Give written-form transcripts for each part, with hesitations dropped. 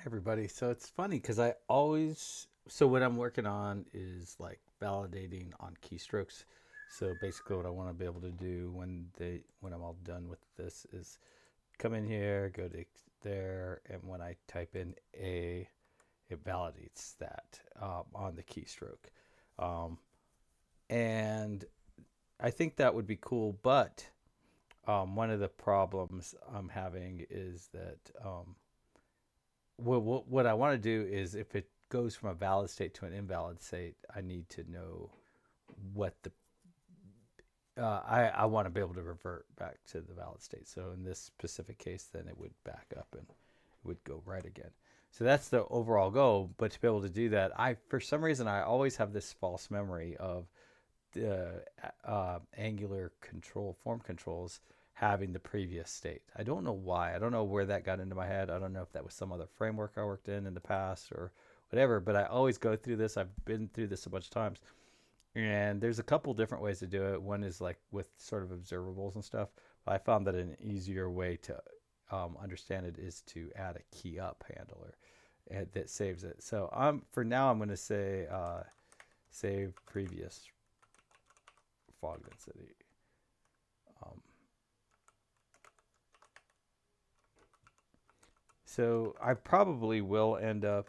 Everybody. So it's funny because I always so what I'm working on is like validating on keystrokes. So basically, what I want to be able to do when I'm all done with this is come in here, go to there, and when I type in a, it validates that on the keystroke. Um, and I think that would be cool, but one of the problems I'm having is that what I want to do is if it goes from a valid state to an invalid state, I need to know what the I want to be able to revert back to the valid state. So in this specific case, then it would back up and it would go right again. So that's the overall goal. But to be able to do that, I for some reason I always have this false memory of the Angular control form controls having the previous state. I don't know why. I don't know where that got into my head. I don't know if that was some other framework I worked in the past or whatever. But I always go through this. I've been through this a bunch of times, and there's a couple different ways to do it. One is like with sort of observables and stuff. But I found that an easier way to understand it is to add a key up handler that saves it. So for now I'm going to say save previous fog density. Um, so I probably will end up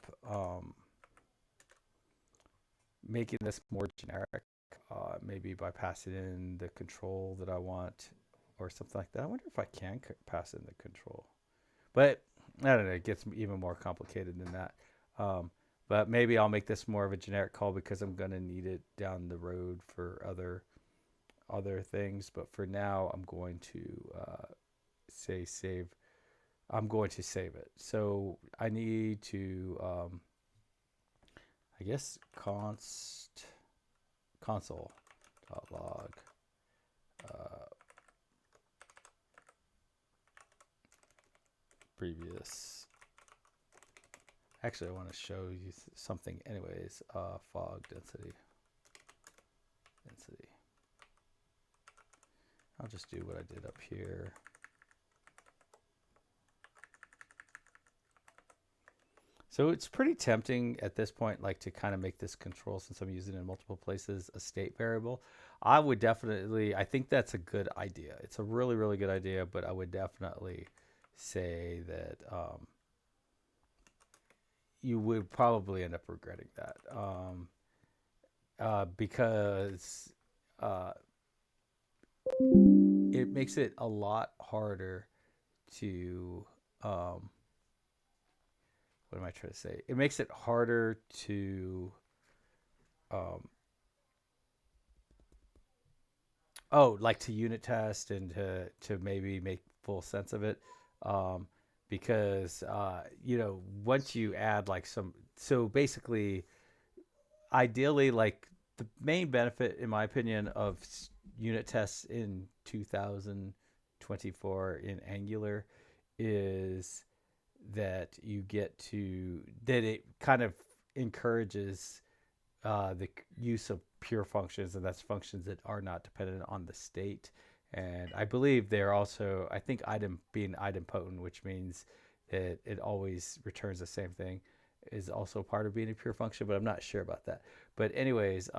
making this more generic, maybe by passing in the control that I want or something like that. I wonder if I can pass in the control, but I don't know. It gets even more complicated than that. Um, but maybe I'll make this more of a generic call because I'm going to need it down the road for other things. But for now, I'm going to say save. I'm going to save it. So I need to, I guess, console.log uh, previous. Actually, I want to show you something, anyways. Fog density. I'll just do what I did up here. So it's pretty tempting at this point, like to kind of make this control, since I'm using it in multiple places, a state variable. I would definitely, I think that's a good idea. It's a really, really good idea, but I would definitely say that you would probably end up regretting that because uh, it makes it a lot harder to, um, what am I trying to say? It makes it harder to um, like to unit test and to maybe make full sense of it, um, because once you add like some, so basically, ideally, like the main benefit, in my opinion, of unit tests in 2024 in Angular is that you get to that it kind of encourages the use of pure functions, and that's functions that are not dependent on the state. And I believe they're also, I think item being idempotent, which means that it always returns the same thing, is also part of being a pure function, but I'm not sure about that. But anyways,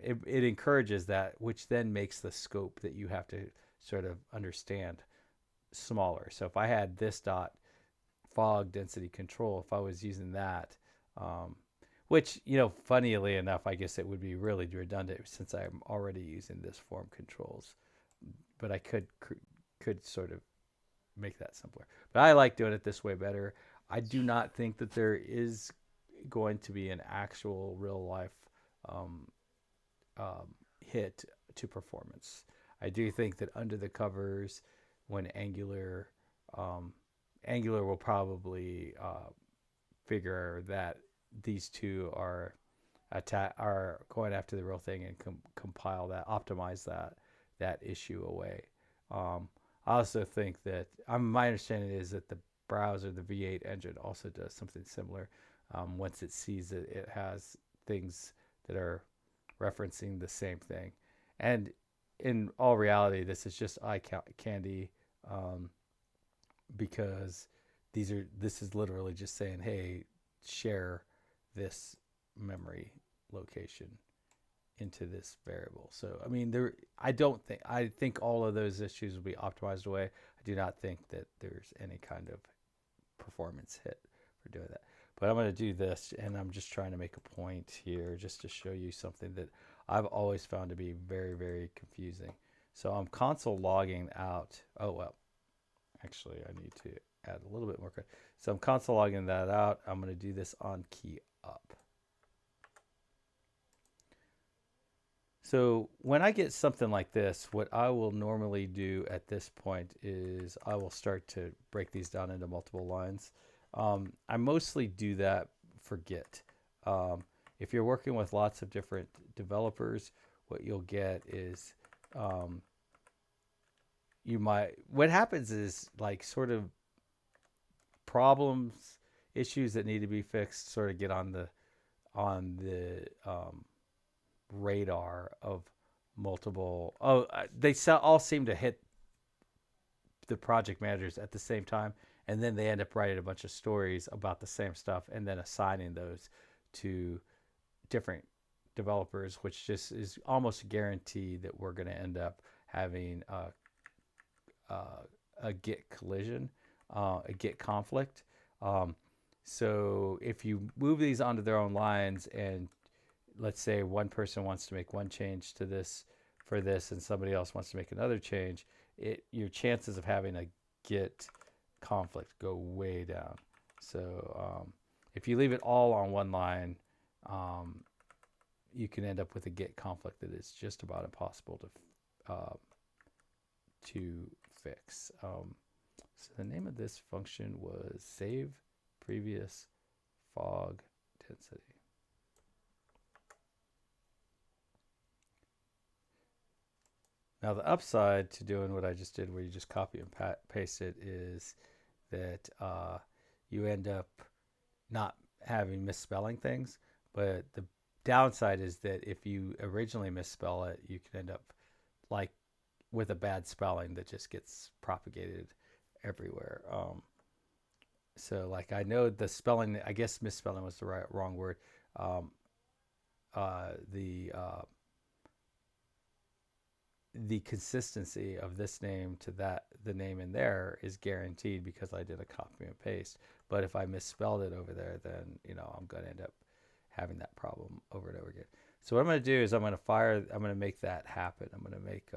it encourages that, which then makes the scope that you have to sort of understand smaller. So if I had this dot fog density control, if I was using that, um, which, funnily enough, I guess it would be really redundant since I'm already using this form controls. But I could sort of make that simpler. But I like doing it this way better. I do not think that there is going to be an actual real life um, hit to performance. I do think that under the covers, when um, Angular will probably figure that these two are going after the real thing and compile that, optimize that issue away. Um, I also think that my understanding is that the browser, the V8 engine, also does something similar. Once it sees that it has things that are referencing the same thing, and in all reality, this is just eye candy, um, because this is literally just saying, hey, share this memory location into this variable. So I mean, I think all of those issues will be optimized away. I do not think that there's any kind of performance hit for doing that. But I'm going to do this, and I'm just trying to make a point here just to show you something that I've always found to be very, very confusing. So I'm console logging out. Oh, well, actually, I need to add a little bit more code. So I'm console logging that out. I'm going to do this on key up. So when I get something like this, what I will normally do at this point is I will start to break these down into multiple lines. I mostly do that for Git. If you're working with lots of different developers, what you'll get is what happens is like sort of problems, issues that need to be fixed sort of get on the radar of multiple. They all seem to hit the project managers at the same time, and then they end up writing a bunch of stories about the same stuff and then assigning those to different developers, which just is almost a guarantee that we're going to end up having a Git collision, a Git conflict. So if you move these onto their own lines, and let's say one person wants to make one change to this for this, and somebody else wants to make another change, your chances of having a Git conflict go way down. So if you leave it all on one line, you can end up with a Git conflict that is just about impossible to fix. So the name of this function was save previous fog density. Now the upside to doing what I just did, where you just copy and paste it, is that you end up not having misspelling things. But the downside is that if you originally misspell it, you can end up like with a bad spelling that just gets propagated everywhere. So like I know the spelling, I guess misspelling was the wrong word. The consistency of this name to the name in there is guaranteed because I did a copy and paste. But if I misspelled it over there, then I'm going to end up having that problem over and over again. So what I'm going to do is I'm going to make that happen. I'm going to make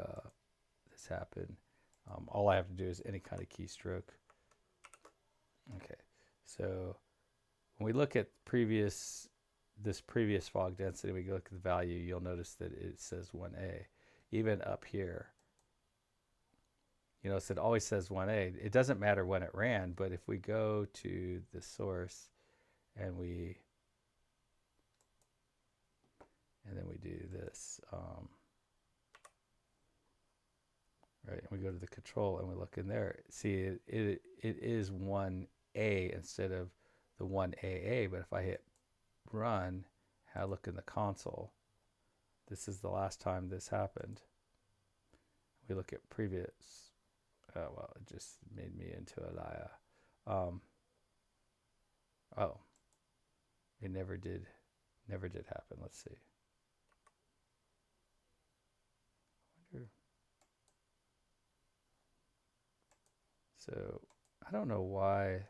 this happen. All I have to do is any kind of keystroke. Okay, so when we look at this previous fog density, we look at the value, you'll notice that it says 1A. Even up here, so it always says 1A. It doesn't matter when it ran, but if we go to the source and then we do this, right, and we go to the control and we look in there, see it is 1A instead of the 1AA. But if I hit run, I look in the console, this is the last time this happened. We look at previous. Oh, well, it just made me into a liar. Oh, it never did happen. Let's see. So I don't know why.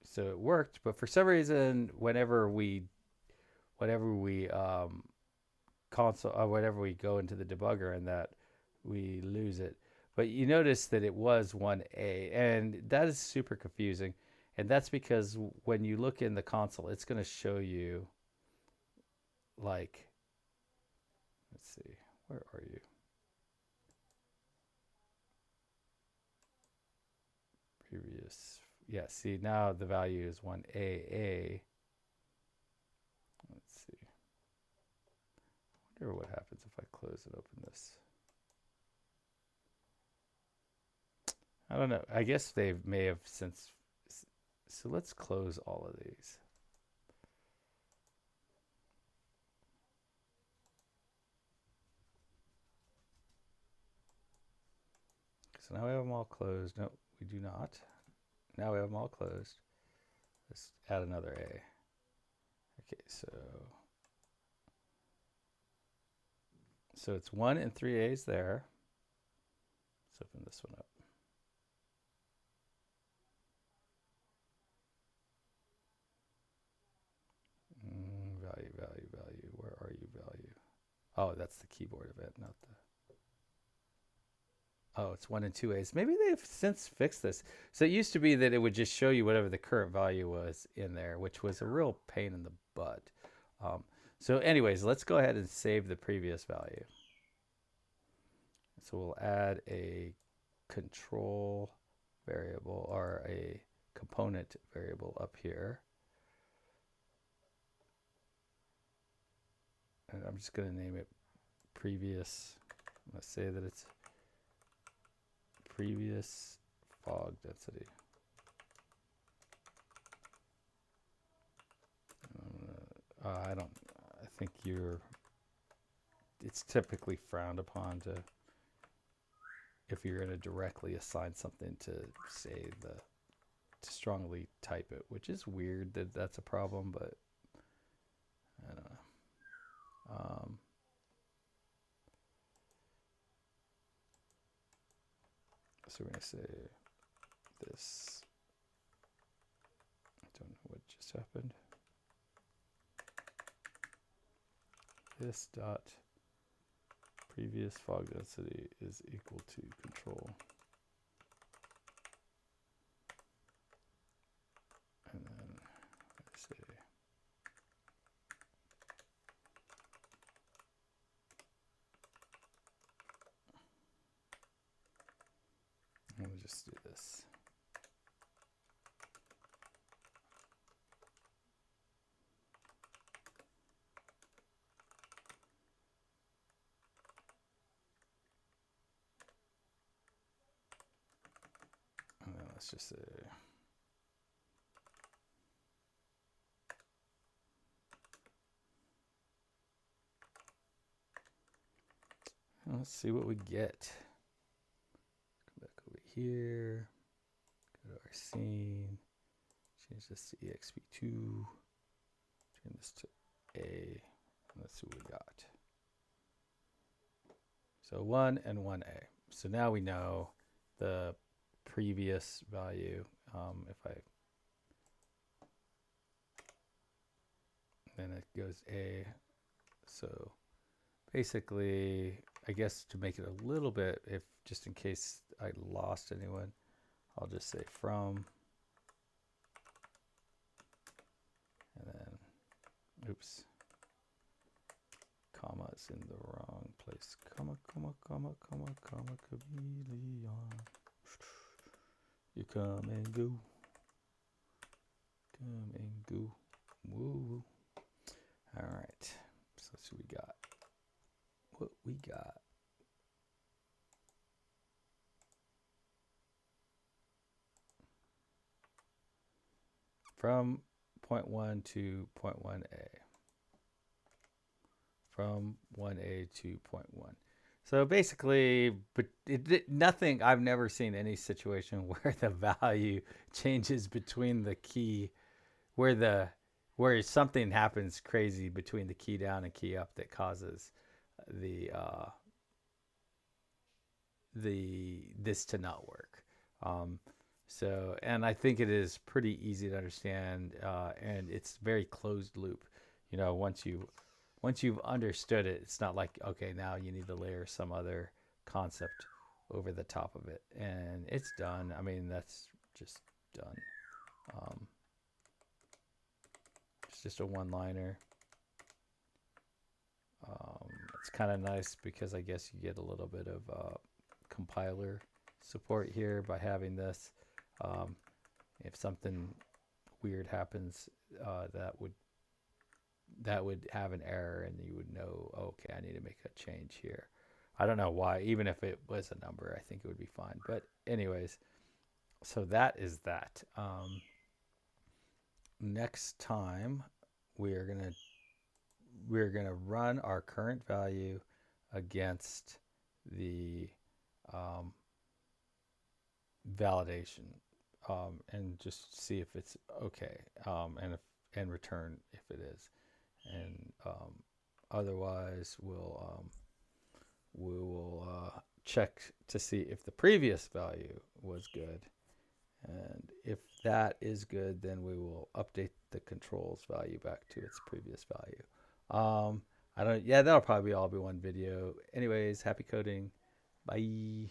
So it worked, but for some reason, whenever we console, whenever we go into the debugger and that, we lose it. But you notice that it was 1A, and that is super confusing. And that's because when you look in the console, it's going to show you, like, let's see, where are you? Previous. Yeah, see, now the value is 1AA. Let's see. I wonder what happens if I close and open this. I don't know. I guess they may have since. So let's close all of these. So now we have them all closed. No, we do not. Now we have them all closed. Let's add another A. Okay, so it's 1 and 3 A's there. Let's open this one up. Value. Where are you, value? Oh, that's the keyboard event, not the. Oh, it's 1 and 2 A's. Maybe they've since fixed this. So it used to be that it would just show you whatever the current value was in there, which was a real pain in the butt. So anyways, let's go ahead and save the previous value. So we'll add a control variable or a component variable up here. And I'm just going to name it previous. I'm going to say that it's previous fog density. I think it's typically frowned upon if you're going to directly assign something to say to strongly type it, which is weird that that's a problem, but I don't know. So we're going to say this. I don't know what just happened. This dot previous fog density is equal to control. And then I say and we'll just do this. And then let's just say let's see what we get. Come back over here. Go to our scene. Change this to exp2. Turn this to A. Let's see what we got. So 1 and 1A. So now we know the previous value. Then it goes A. So basically, I guess to make it a little bit, if just in case I lost anyone, I'll just say from, and then, oops, comma is in the wrong place. Comma, chameleon. You come and go. Woo. All right, so let's see what we got. What we got. From point 1 to point 1A. From 1A to point 1. So basically, but nothing, I've never seen any situation where the value changes between the key, where something happens crazy between the key down and key up that causes this to not work. So, and I think it is pretty easy to understand, and it's very closed loop. You know, once you've understood it, it's not like, okay, now you need to layer some other concept over the top of it, and it's done. I mean, that's just done. It's just a one-liner. It's kind of nice because I guess you get a little bit of compiler support here by having this. If something weird happens, that would have an error, and you would know, okay, I need to make a change here. I don't know why. Even if it was a number, I think it would be fine. But anyways, so that is that. Next time we're gonna run our current value against the validation, and just see if it's okay, and return if it is, and otherwise we will check to see if the previous value was good, and if that is good, then we will update the controls value back to its previous value. I don't. Yeah, that'll probably all be one video. Anyways, happy coding. Bye.